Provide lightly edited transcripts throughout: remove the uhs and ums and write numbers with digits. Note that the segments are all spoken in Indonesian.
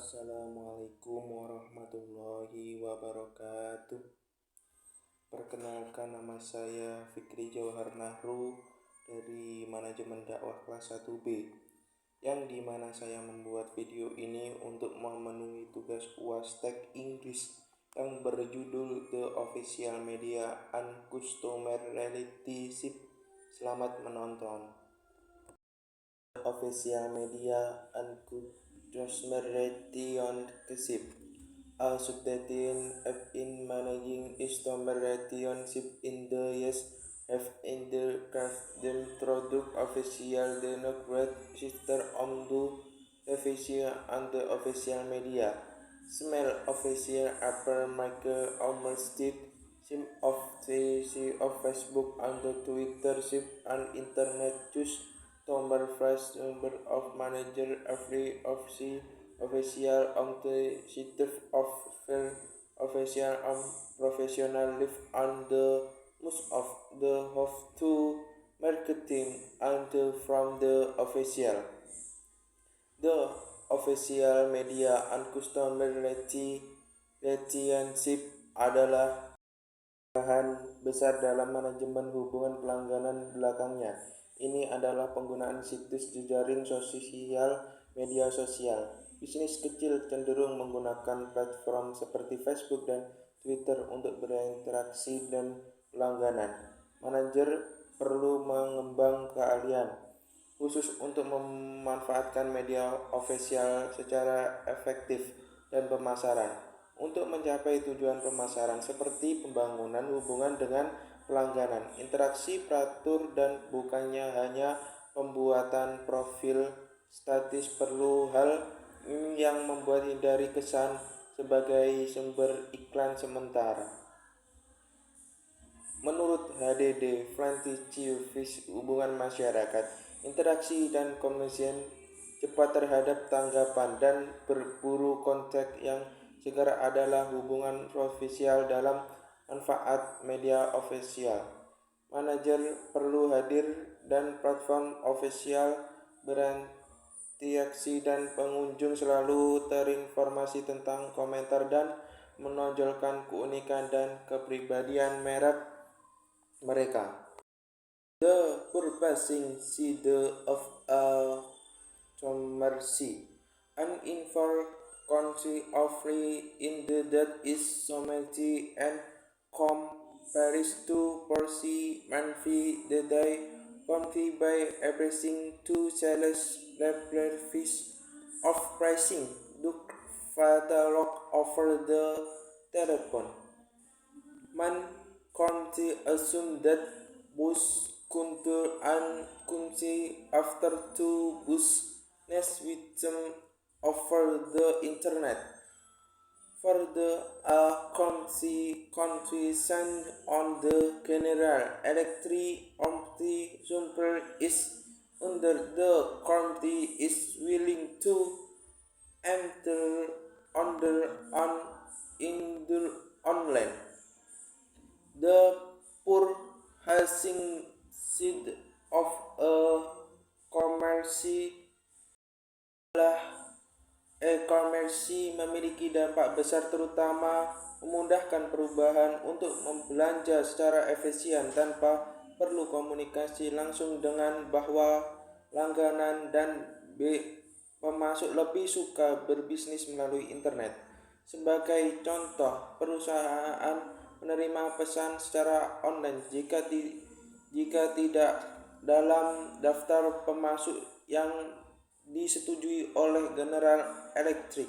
Assalamualaikum warahmatullahi wabarakatuh. Perkenalkan, nama saya Fikri Jauhar Nahru dari Manajemen Dakwah Kelas 1B, yang dimana saya membuat video ini untuk memenuhi tugas UAS Teks Inggris yang berjudul The Official Media and Customer Relationship. Selamat menonton. The Official Media and Customer Relationship, a subroutine in managing customer relationship in the US have in the custom product official the network sister on the official and the official media. Smell official upper Michael Almersted, sim of Facebook and the Twitter ship and internet use number first number of manager every of the official on the site of official and professional live and the most of the have to marketing and from the official. The official media and customer relationship adalah bahan besar dalam manajemen hubungan pelanggan belakangnya. Ini adalah penggunaan situs jejaring sosial media sosial. Bisnis kecil cenderung menggunakan platform seperti Facebook dan Twitter untuk berinteraksi dan pelangganan. Manajer perlu mengembang keahlian khusus untuk memanfaatkan media official secara efektif dan pemasaran untuk mencapai tujuan pemasaran seperti pembangunan hubungan dengan pelangganan, interaksi teratur, dan bukannya hanya pembuatan profil statis. Perlu hal yang membuat hindari kesan sebagai sumber iklan sementara. Menurut HDD Francis hubungan masyarakat, interaksi dan komunikasi cepat terhadap tanggapan dan berburu konten yang segera adalah hubungan official dalam manfaat media official. Manajer perlu hadir dan platform official berinteraksi dan pengunjung selalu terinformasi tentang komentar dan menonjolkan keunikan dan kepribadian mereka. The purchasing side of a commerce, an information offering in the that is sommity and compares to foresee manfi the day convey by expressing to sales fish of pricing look catalog over the telephone. Man conti assume that bus kuntur and kunci after to business with them over the internet. Further, a confusion on the General Electric Super is under the company is willing to enter in the online. The purchasing side of a commerce e-commerce memiliki dampak besar, terutama memudahkan perubahan untuk membelanja secara efisien tanpa perlu komunikasi langsung dengan bahwa langganan dan pemasok lebih suka berbisnis melalui internet. Sebagai contoh, perusahaan menerima pesan secara online jika tidak dalam daftar pemasok yang disetujui oleh General Electric.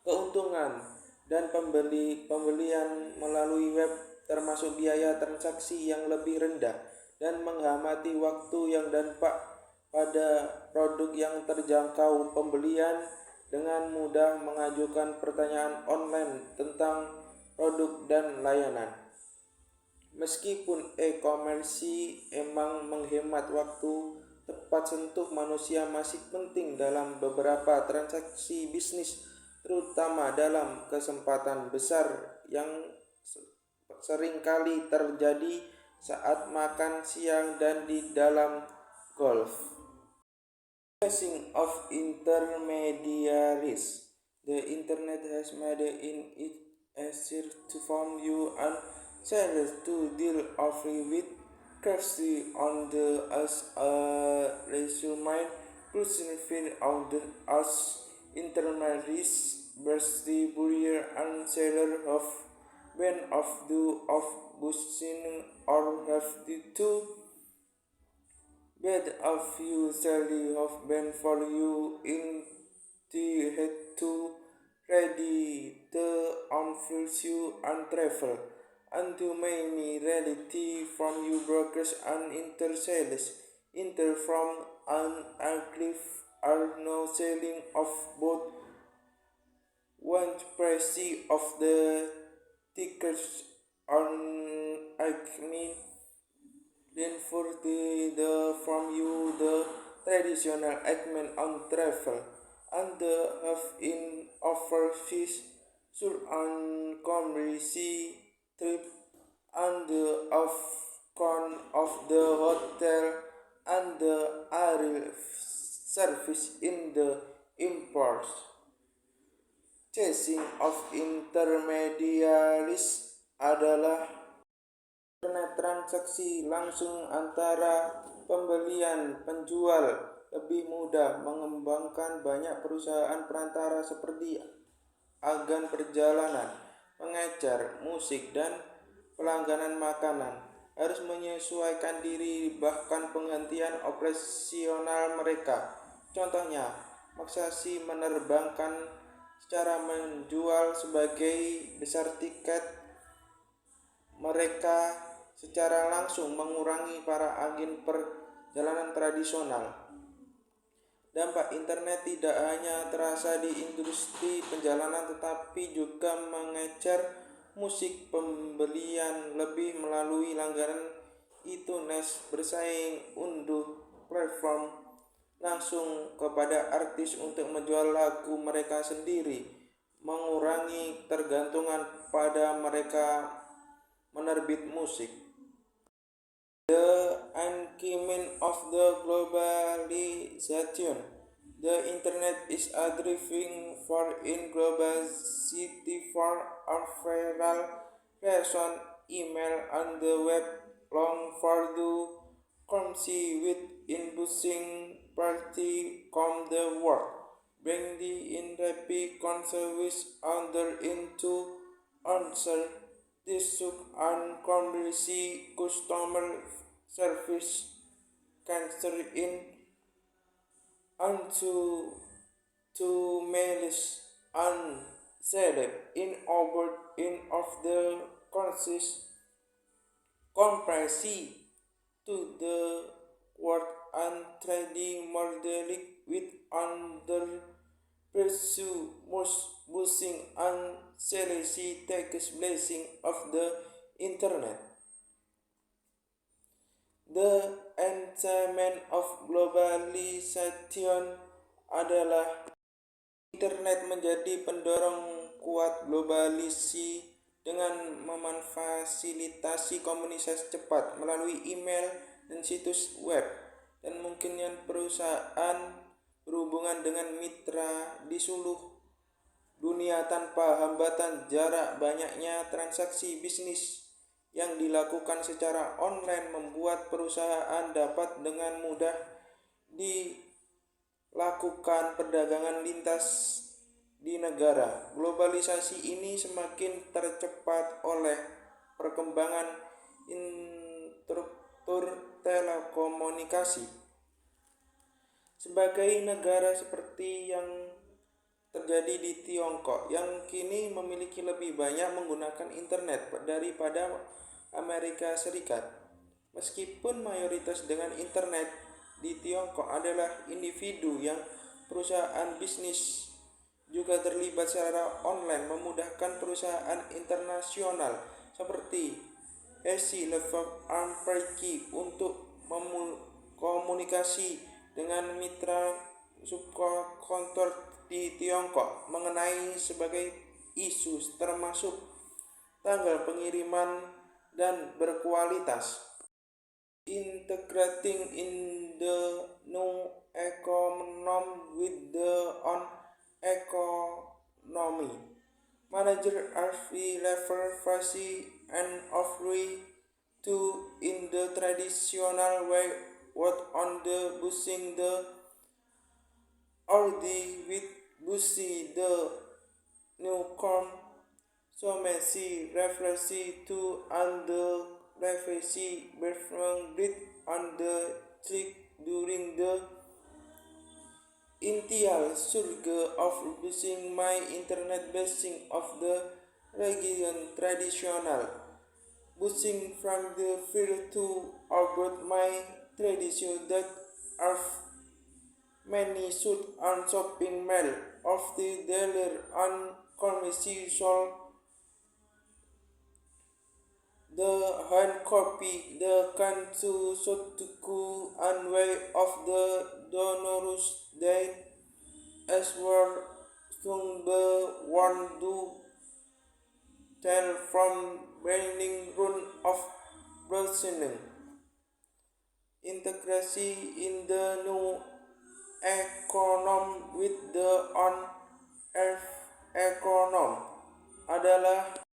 Keuntungan dan pembelian melalui web termasuk biaya transaksi yang lebih rendah dan menghamati waktu yang dampak pada produk yang terjangkau. Pembelian dengan mudah mengajukan pertanyaan online tentang produk dan layanan. Meskipun e-commerce emang menghemat waktu, tepat sentuh manusia masih penting dalam beberapa transaksi bisnis, terutama dalam kesempatan besar yang seringkali terjadi saat makan siang dan di dalam golf. Passing of intermediaries. The internet has made it easier to form you and sellers to deal offering with currency on the as a resume person field of the as intermediaries, distributor and seller of when of the of busing or have the two bed of you sadly have been for you in the head to ready the unfills you and travel and to many reality from you brokers and intersales inter from an cliff are no selling of both one price of the tickets on Acme then for the from you the traditional eggman on travel and the have in offer fish should uncommonly sea trip and the con of the hotel and the aerial service in the imports chasing of intermediaries adalah internet transaksi langsung antara pembelian penjual lebih mudah mengembangkan banyak perusahaan perantara seperti agen perjalanan, pengecer, musik, dan pelangganan makanan harus menyesuaikan diri bahkan penghentian operasional mereka. Contohnya, maksasi menerbangkan secara menjual sebagai besar tiket mereka secara langsung mengurangi para agen perjalanan tradisional. Dampak internet tidak hanya terasa di industri perjalanan tetapi juga mengejar musik pembelian lebih melalui langganan iTunes bersaing unduh platform langsung kepada artis untuk menjual lagu mereka sendiri, mengurangi tergantungan pada mereka menerbit musik. The increment of the globalization. The internet is a driving force in globalization for several reasons. Email and the web long for the currency with inboxing party come the world. Bring the in rapid service under into answer this took and conversely customer service cancer in unto to mails and celeb in over in of the consist comparison to the word and trading modeling with under pursue most boosting and celibacy takes blessing of the internet. The entertainment of globalization adalah internet menjadi pendorong kuat globalisasi dengan memfasilitasi komunikasi cepat melalui email dan situs web dan mungkinnya perusahaan berhubungan dengan mitra di seluruh dunia tanpa hambatan. Jarak banyaknya transaksi bisnis yang dilakukan secara online membuat perusahaan dapat dengan mudah dilakukan perdagangan lintas di negara. Globalisasi ini semakin tercepat oleh perkembangan infrastruktur telekomunikasi. Sebagai negara seperti yang terjadi di Tiongkok yang kini memiliki lebih banyak menggunakan internet daripada Amerika Serikat. Meskipun mayoritas dengan internet di Tiongkok adalah individu yang perusahaan bisnis juga terlibat secara online memudahkan perusahaan internasional seperti Etsy, Level and Perky untuk komunikasi dengan mitra subkontor di Tiongkok mengenai sebagai isu termasuk tanggal pengiriman dan berkualitas. Integrating in the new economy with the on economy. Manager RV level fuzzy and offering to in the traditional way what on the busing the already with busy the newcom so messy refreshing to and the refreshing berfang grid on the trick during the initial surge of using my internet basing of the region traditional busing from the field to about my tradition that are many should on shopping mall of the dealer on commercial the hand copy the can to sotuku and way of the donorus they as were sung the one do tell from bending run of browsing integrasi in the new economy with the on earth economy adalah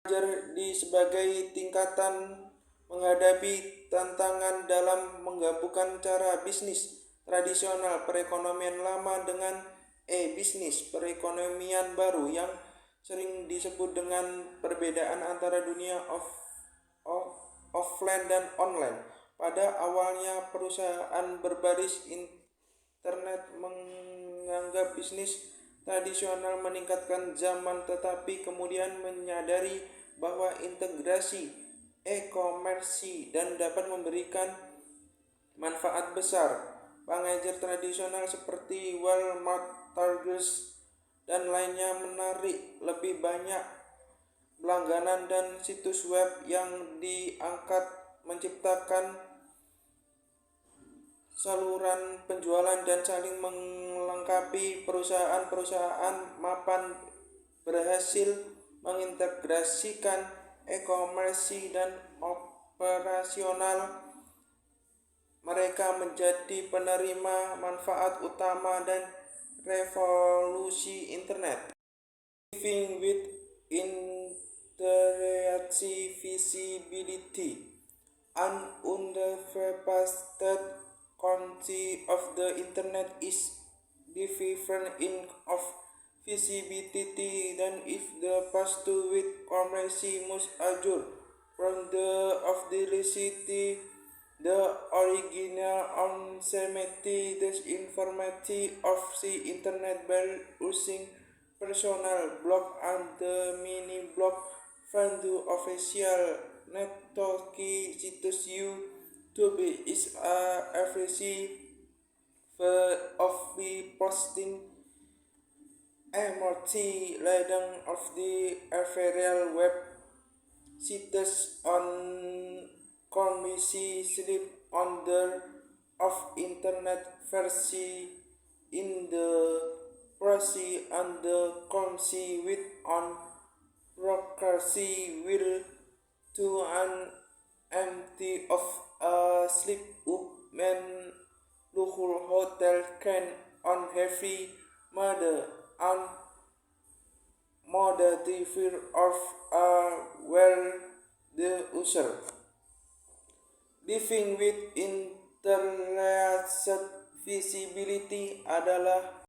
belajar di sebagai tingkatan menghadapi tantangan dalam menggabungkan cara bisnis tradisional perekonomian lama dengan bisnis perekonomian baru yang sering disebut dengan perbedaan antara dunia offline dan online. Pada awalnya perusahaan berbasis internet menganggap bisnis tradisional meningkatkan zaman tetapi kemudian menyadari bahwa integrasi e-commerce dan dapat memberikan manfaat besar. Pengajar tradisional seperti Walmart, Target dan lainnya menarik lebih banyak langganan dan situs web yang diangkat menciptakan saluran penjualan dan saling melengkapi. Perusahaan-perusahaan mapan berhasil mengintegrasikan e-commerce dan operasional mereka menjadi penerima manfaat utama dan revolusi internet. Living with internet visibility and underrepresented concept of the internet is different in of visibility than if the past with commerce must azure from the of the city the original anonymity disinformity of the internet by using personal blog and the mini blog from the official network situs YouTube is a efficiency of the posting MRT leading of the referral web sites on commerce slip under of internet versi in the proxy and the commerce with on proxy will to an empty of a slip up man local hotel can on heavy mother and modern fear of a well the user living with internet visibility adalah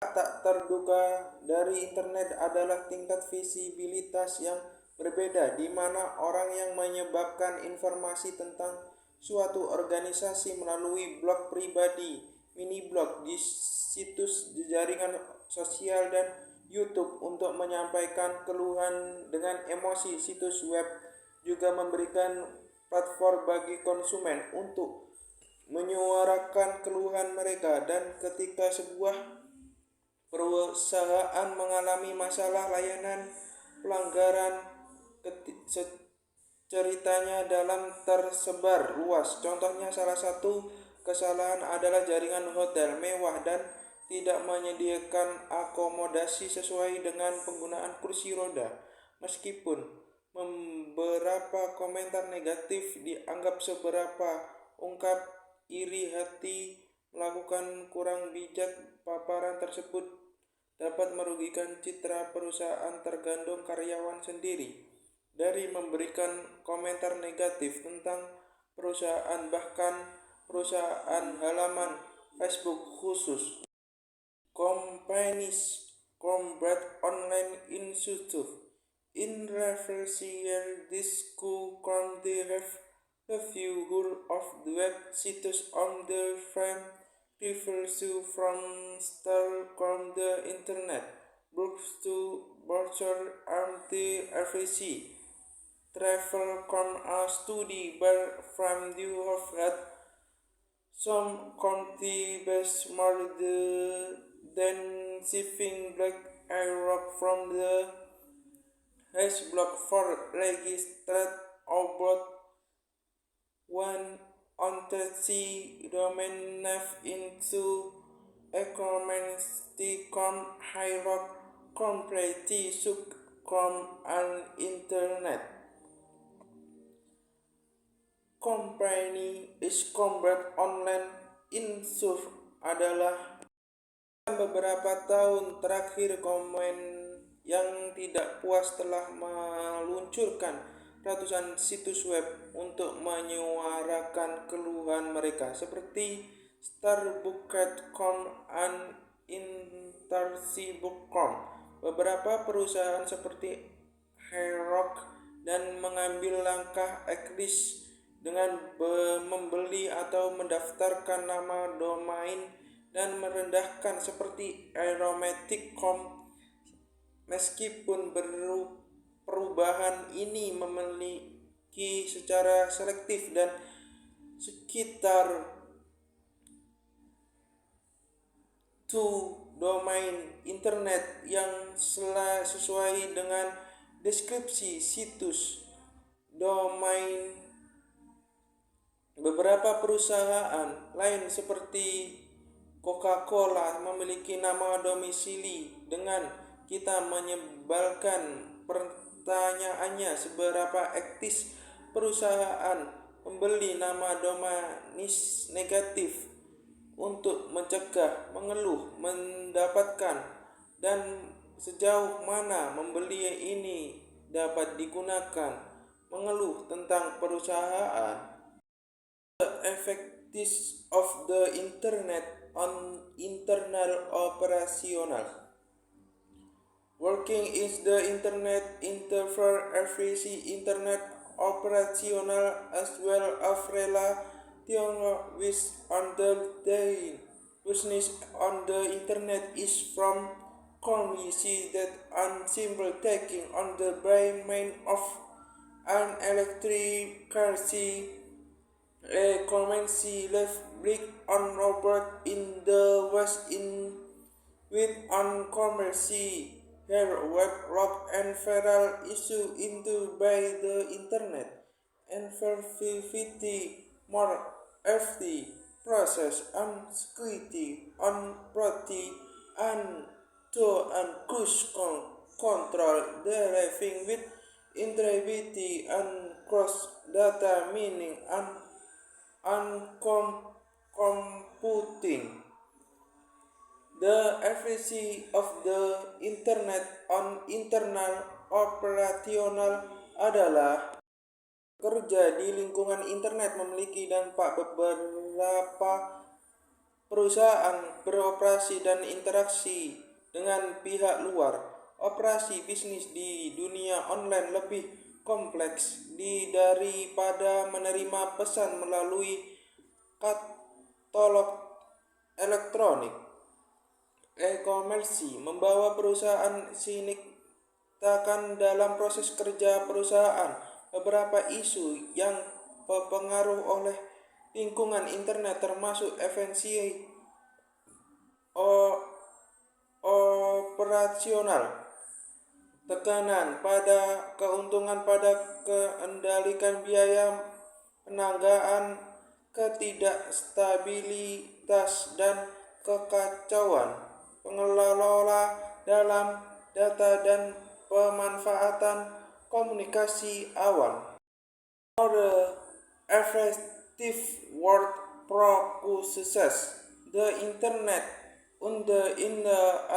tak terduga dari internet adalah tingkat visibilitas yang berbeda di mana orang yang menyebarkan informasi tentang suatu organisasi melalui blog pribadi, mini blog di situs jaringan sosial dan YouTube untuk menyampaikan keluhan dengan emosi. Situs web juga memberikan platform bagi konsumen untuk menyuarakan keluhan mereka dan ketika sebuah perusahaan mengalami masalah layanan pelanggaran ceritanya dalam tersebar luas. Contohnya salah satu kesalahan adalah jaringan hotel mewah dan tidak menyediakan akomodasi sesuai dengan penggunaan kursi roda. Meskipun beberapa komentar negatif dianggap seberapa ungkap iri hati melakukan kurang bijak. Paparan tersebut dapat merugikan citra perusahaan, tergantung karyawan sendiri dari memberikan komentar negatif tentang perusahaan. Bahkan perusahaan halaman Facebook khusus companies combat online initiative in reversal this could come the review of the web sites on the frame refers to from start from the internet books to browser and the RVC travel from a study by from the have had some county based more than shipping black Iraq from the hash block for registered about one ontology domain name into economisticum hierarch complete subcom and internet company is combat online insur adalah beberapa tahun terakhir. Komen yang tidak puas telah meluncurkan ratusan situs web untuk menyuarakan keluhan mereka, seperti Starbucks.com dan Intercy.com. Beberapa perusahaan seperti Hierarch dan mengambil langkah eksis dengan membeli atau mendaftarkan nama domain dan merendahkan seperti aromatic.com. Meskipun perubahan ini memiliki secara selektif dan sekitar 2 domain internet yang sesuai dengan deskripsi situs domain. Beberapa perusahaan lain seperti Coca-Cola memiliki nama domisili. Dengan kita menyebalkan pertanyaannya, seberapa etis perusahaan membeli nama domain negatif untuk mencegah, mengeluh, mendapatkan, dan sejauh mana membeli ini dapat digunakan mengeluh tentang perusahaan. The effects of the internet on internal operational working is the internet interfere every internet operational as well as relation with underlying business on the internet is from see that and simple taking on the by main of an electric car a commercial left brick on Robert in the West in with on commercial her web rock and feral issue into by the internet and verify more FT process and security on property and to and cruise control deriving with integrity and cross data meaning and computing. The efficiency of the internet on internal operational adalah kerja di lingkungan internet memiliki dampak. Beberapa perusahaan beroperasi dan interaksi dengan pihak luar. Operasi bisnis di dunia online lebih kompleks daripada menerima pesan melalui katalog elektronik. E-commerce membawa perusahaan signifikan dalam proses kerja perusahaan. Beberapa isu yang berpengaruh oleh lingkungan internet termasuk efisiensi operasional, tekanan pada keuntungan pada kendalikan biaya penanggaan, ketidakstabilitas dan kekacauan pengelola dalam data dan pemanfaatan komunikasi awan. More effective word processes the internet in the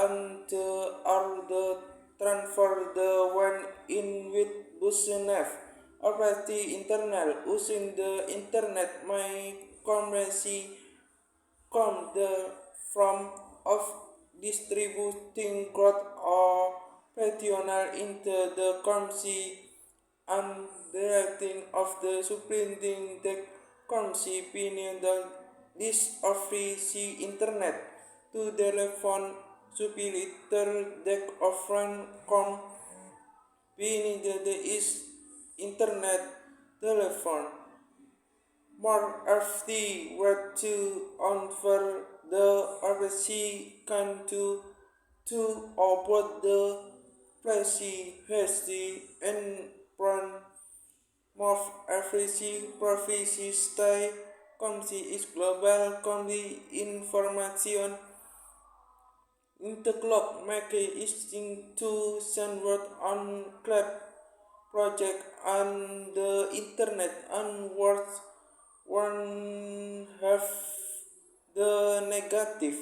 and are the transfer the one in with business already internal using the internet my currency come the from of distributing growth or petitioner into the currency and directing of the supplementing the currency opinion the list of free see internet to telephone superior deck of front com being the is internet telephone more of the word to offer the RC can to about the privacy has the and front of RC privacy stay comsi is global combi information interclock make is to send word on club project on the internet and words one have the negative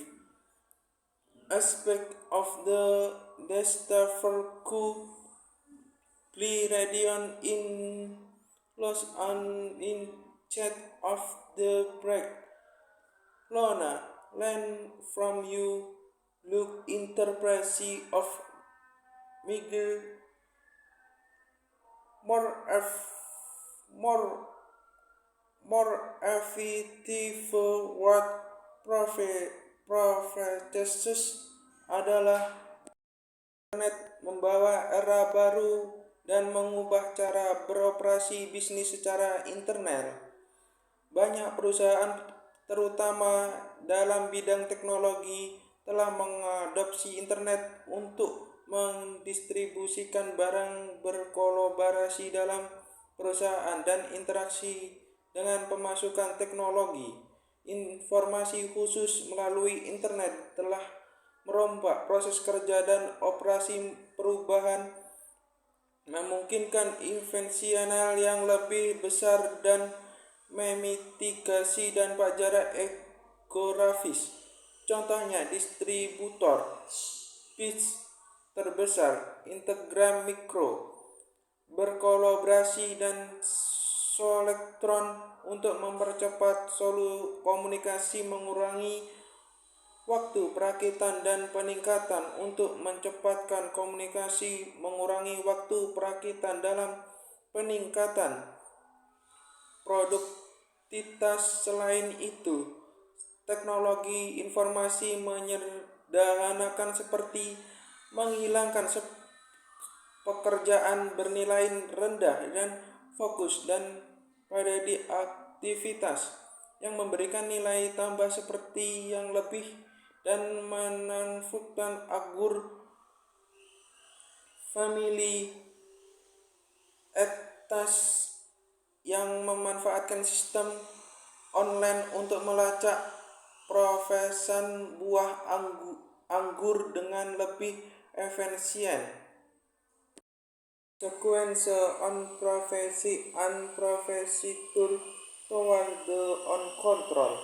aspect of the Destaferku radion in loss and in chat of the break Lona land from you look interpretation of Miguel more more effective what prophecies adalah internet membawa era baru dan mengubah cara beroperasi bisnis secara internet. Banyak perusahaan terutama dalam bidang teknologi telah mengadopsi internet untuk mendistribusikan barang berkolaborasi dalam perusahaan dan interaksi dengan pemasukan teknologi. Informasi khusus melalui internet telah merombak proses kerja dan operasi perubahan, memungkinkan invensional yang lebih besar dan memitigasi dampak jarak geografis. Contohnya distributor pitch terbesar Integram Micro berkolaborasi dan Solectron untuk mempercepat komunikasi, mengurangi waktu perakitan dan peningkatan untuk mencepatkan komunikasi, mengurangi waktu perakitan dalam peningkatan produktivitas. Selain itu, teknologi informasi menyederhanakan seperti menghilangkan pekerjaan bernilai rendah dan fokus dan pada di aktivitas yang memberikan nilai tambah seperti yang lebih dan memanfaatkan Azure Family atas yang memanfaatkan sistem online untuk melacak profesan buah anggur dengan lebih efisien. Sequence on privacy and privacy tool toward the on control.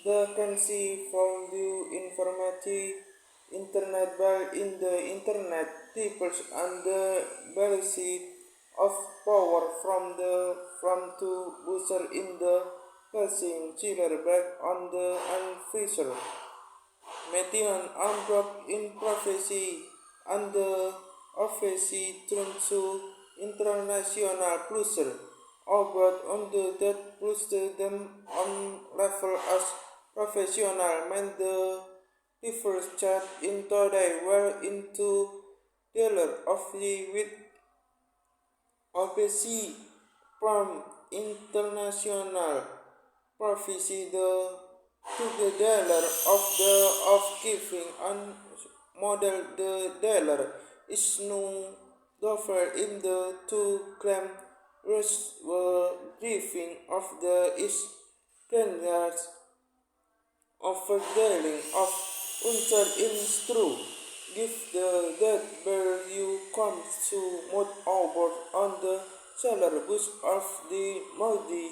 The currency value informative internet by in the internet differs and the balance of power from to booster in the passing chiller back on the unfisher. Metion unblock in privacy and the office turn to international plus over on the that plus them on level as professional man the first chat in today well into dealer of the with office from international province the to the dealer of giving and model the dealer is no differ in the two claim giving of the is standards of dealing of unter in true give the that value comes to move over on the seller bus of the multi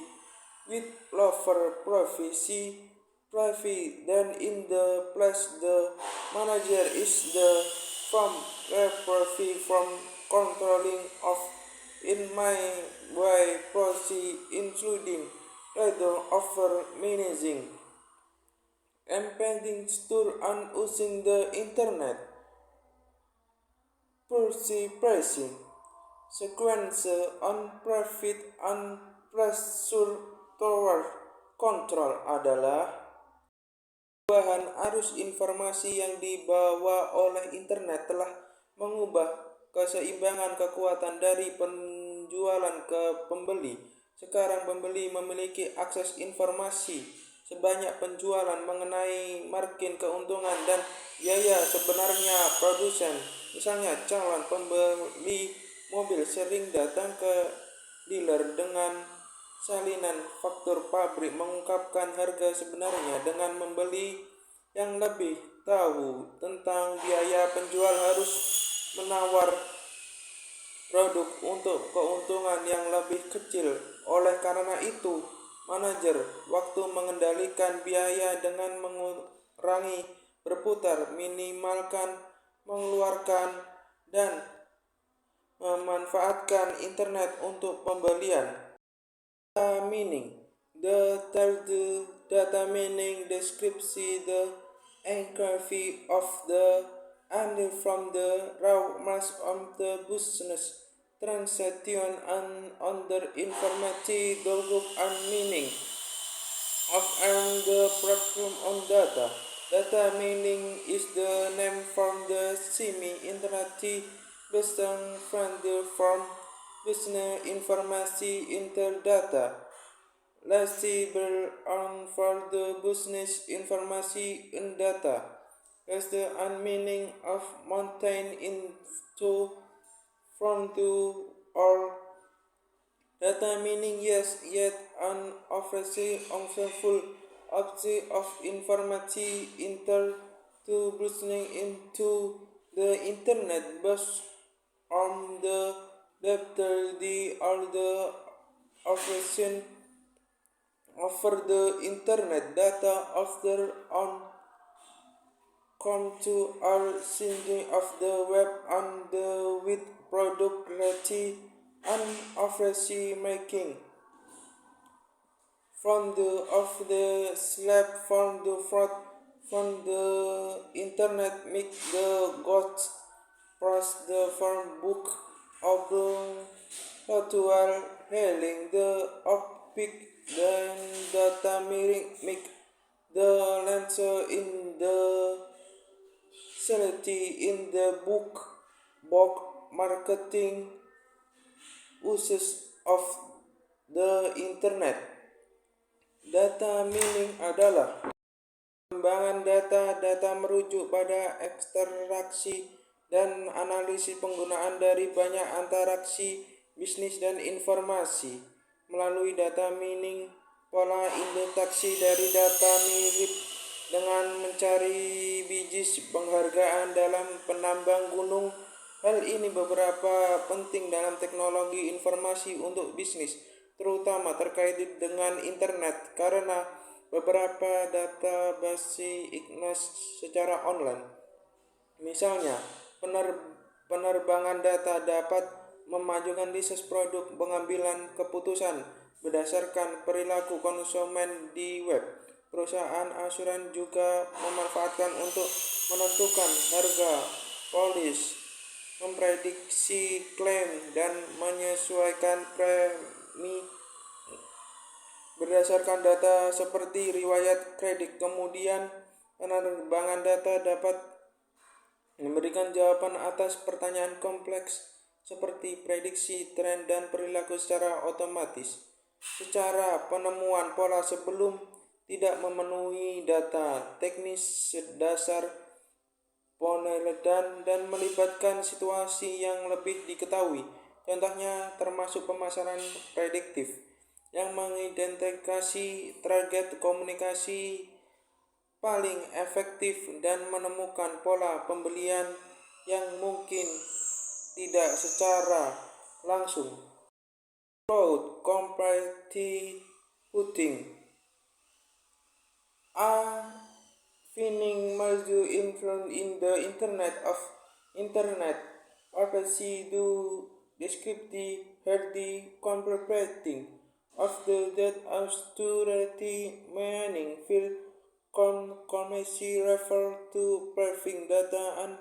with lower privacy than in the place the manager is the from privacy from controlling of in my way policy including rather over managing impending store and using the internet pricing sequence on profit and pressure toward control adalah perubahan arus informasi yang dibawa oleh internet telah mengubah keseimbangan kekuatan dari penjualan ke pembeli. Sekarang pembeli memiliki akses informasi sebanyak penjualan mengenai margin keuntungan dan biaya sebenarnya produsen. Misalnya calon pembeli mobil sering datang ke dealer dengan salinan faktur pabrik mengungkapkan harga sebenarnya. Dengan membeli yang lebih tahu tentang biaya penjual harus menawar produk untuk keuntungan yang lebih kecil. Oleh karena itu, manajer waktu mengendalikan biaya dengan mengurangi berputar, minimalkan mengeluarkan, dan memanfaatkan internet untuk pembelian. Data mining. The third data mining description the encryption of the and from the raw mass of the business transaction and under information develop and meaning of and the program on data. Data mining is the name from the semi-interactive business from the form business information into data. Legible on for the business information in data as the meaning of mountain into from to or data meaning yes yet an official full object of information inter to business into the internet based on the data the all the operation over the internet data after on come to our thinking of the web and the with product ready and operation making from the of the slab from the fraud from the internet make the gods press the from book of the virtual hailing the pick then data miring make the lancer in the sanity in the book marketing uses of the internet. Data mining adalah pengembangan data merujuk pada ekstraksi dan analisis penggunaan dari banyak interaksi bisnis dan informasi. Melalui data mining, pola indeteksi dari data mirip dengan mencari biji penghargaan dalam penambang gunung. Hal ini beberapa penting dalam teknologi informasi untuk bisnis, terutama terkait dengan internet, karena beberapa database ignas secara online. Misalnya, penerbangan data dapat memajukan bisnis produk pengambilan keputusan berdasarkan perilaku konsumen di web. Perusahaan asuran juga memanfaatkan untuk menentukan harga polis, memprediksi klaim, dan menyesuaikan premi berdasarkan data seperti riwayat kredit. Kemudian, penerbangan data dapat memberikan jawaban atas pertanyaan kompleks seperti prediksi, tren, dan perilaku secara otomatis. Secara penemuan pola sebelum tidak memenuhi data teknis dasar penelitian dan melibatkan situasi yang lebih diketahui. Contohnya termasuk pemasaran prediktif yang mengidentifikasi target komunikasi paling efektif dan menemukan pola pembelian yang mungkin tidak secara langsung. Cloud computing putting a winning maju in the internet opposite to describe the healthy contemplating of the that austerity meaning feel commercy refer to preserving data and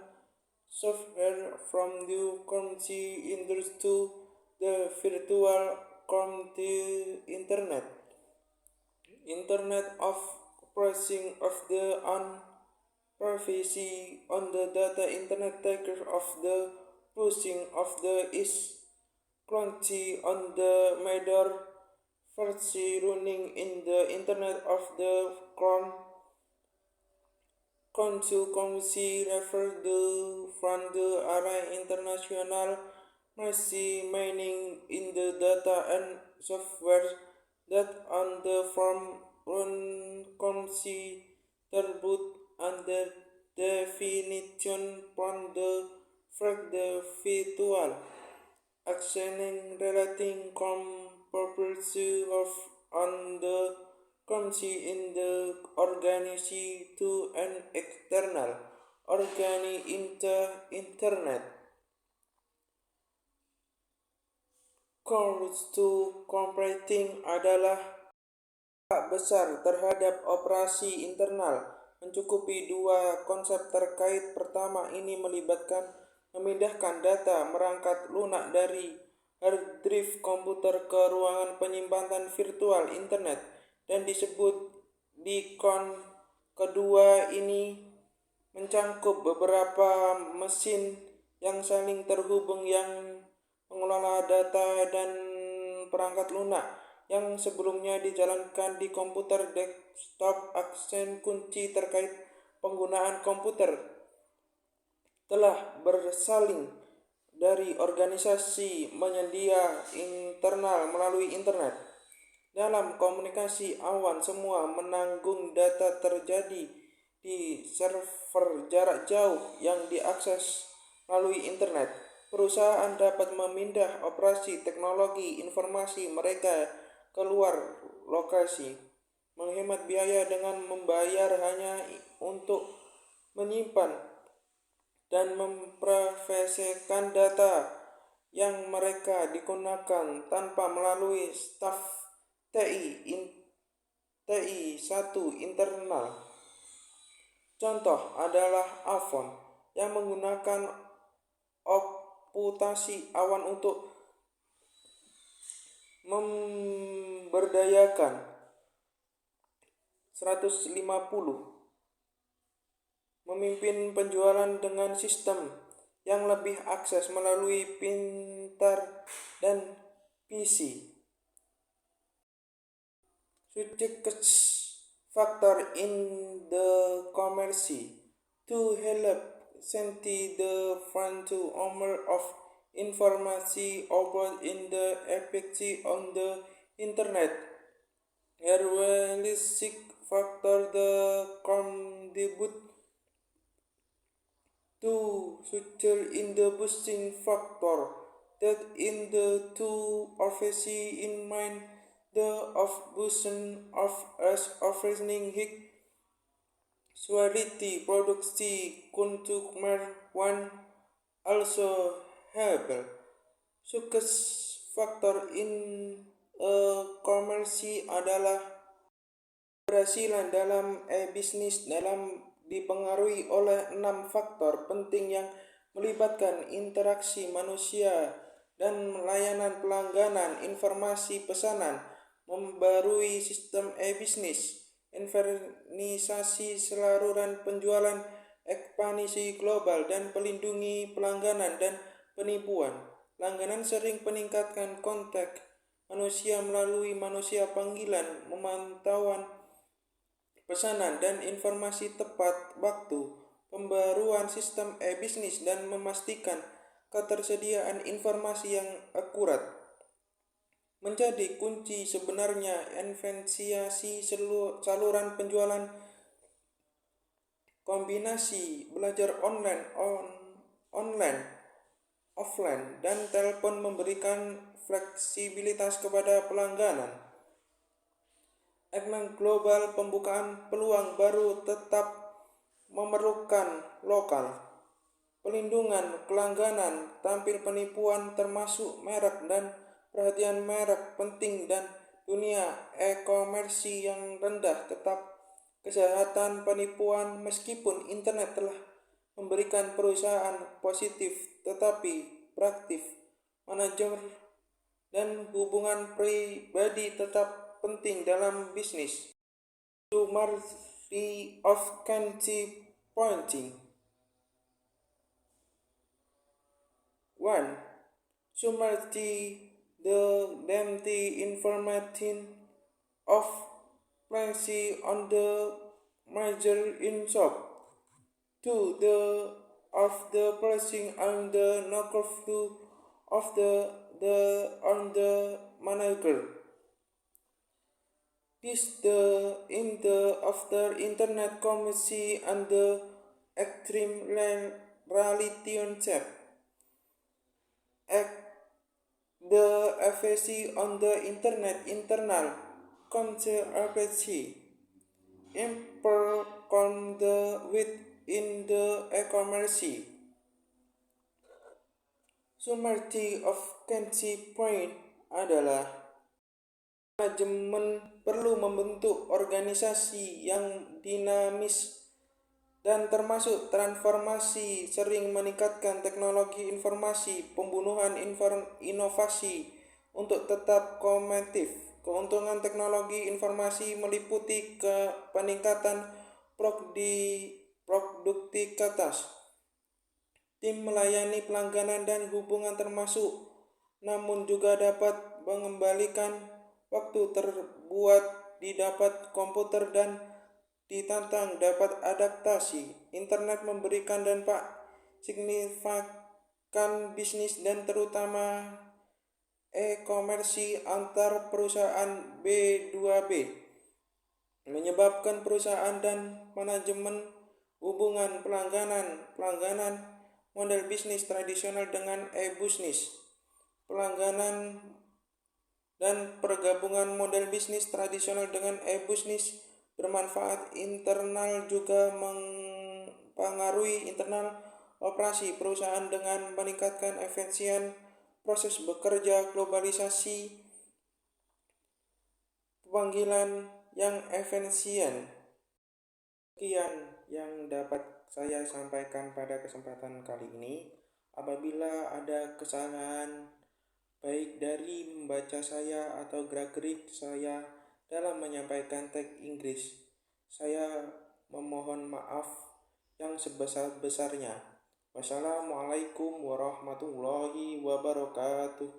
software from the currency into the virtual currency internet of pricing of the privacy on the data internet taker of the pushing of the is currency on the major versi running in the internet of the consumer refer the from the array international machine mining in the data and software that on the from run terbut under definition from the virtual actioning relating comparison of on the currency in the organization to an external internet course to computing adalah besar terhadap operasi internal mencukupi dua konsep terkait. Pertama, ini melibatkan memindahkan data merangkat lunak dari hard drive komputer ke ruangan penyimpanan virtual internet dan disebut beacon. Kedua, ini mencangkup beberapa mesin yang saling terhubung yang mengelola data dan perangkat lunak yang sebelumnya dijalankan di komputer desktop. Aksen kunci terkait penggunaan komputer telah bersalin dari organisasi penyedia internal melalui internet. Dalam komunikasi awan, semua menanggung data terjadi di server jarak jauh yang diakses melalui internet. Perusahaan dapat memindah operasi teknologi informasi mereka keluar lokasi, menghemat biaya dengan membayar hanya untuk menyimpan dan memprivasikan data yang mereka digunakan tanpa melalui staf TI1 internal. Contoh adalah iPhone yang menggunakan komputasi awan untuk memberdayakan 150 memimpin penjualan dengan sistem yang lebih akses melalui pintar dan PC. Success factor in the commerce to help senti the front to owner of information about in the efficacy on the internet. Realistic factor the contribute to success in the boosting factor that in the two office in mind the of boosting of as offering high quality produksi consumer one also have success factor in commerce adalah keberhasilan dalam bisnis dalam dipengaruhi oleh 6 faktor penting yang melibatkan interaksi manusia dan layanan pelangganan, informasi pesanan, membarui sistem bisnis, inventarisasi saluran penjualan, ekspansi global, dan pelindungi pelangganan dan penipuan. Langganan sering meningkatkan kontak manusia melalui manusia panggilan, pemantauan pesanan dan informasi tepat waktu, pembaruan sistem bisnis dan memastikan ketersediaan informasi yang akurat menjadi kunci sebenarnya. Inventarisasi saluran penjualan, kombinasi belajar online, offline, dan telepon memberikan fleksibilitas kepada pelangganan. Ekonomi global, pembukaan peluang baru tetap memerlukan lokal. Pelindungan kelangganan, tampil penipuan termasuk merek dan perhatian merek penting dan dunia e-komersi yang rendah tetap kesehatan penipuan meskipun internet telah memberikan perusahaan positif tetapi praktif manajer dan hubungan pribadi tetap penting dalam bisnis. Summary of key pointing. 1. Summary the empty information of privacy on the major in shop. 2. The of the pricing on the knockoff of the on the manager. This the in the after internet commerce and the extreme reality on chat. The FAC on the internet internal conservancy impercon the within the e-commerce. Summary of key point adalah manajemen perlu membentuk organisasi yang dinamis dan termasuk transformasi sering meningkatkan teknologi informasi, pembunuhan inovasi untuk tetap kompetitif. Keuntungan teknologi informasi meliputi peningkatan produktivitas, tim melayani pelanggan dan hubungan termasuk, namun juga dapat mengembalikan waktu terbuat di dapat komputer dan ditantang dapat adaptasi. Internet memberikan dampak signifikan bisnis dan terutama e-komersi antar perusahaan B2B, menyebabkan perusahaan dan manajemen hubungan pelangganan model bisnis tradisional dengan e-bisnis. Pelangganan dan pergabungan model bisnis tradisional dengan e-bisnis bermanfaat internal juga mempengaruhi internal operasi perusahaan dengan meningkatkan efisien proses bekerja, globalisasi, panggilan yang efisien. Sekian yang dapat saya sampaikan pada kesempatan kali ini. Apabila ada kesalahan baik dari membaca saya atau gerak-gerik saya dalam menyampaikan teks Inggris, saya memohon maaf yang sebesar-besarnya. Wassalamualaikum warahmatullahi wabarakatuh.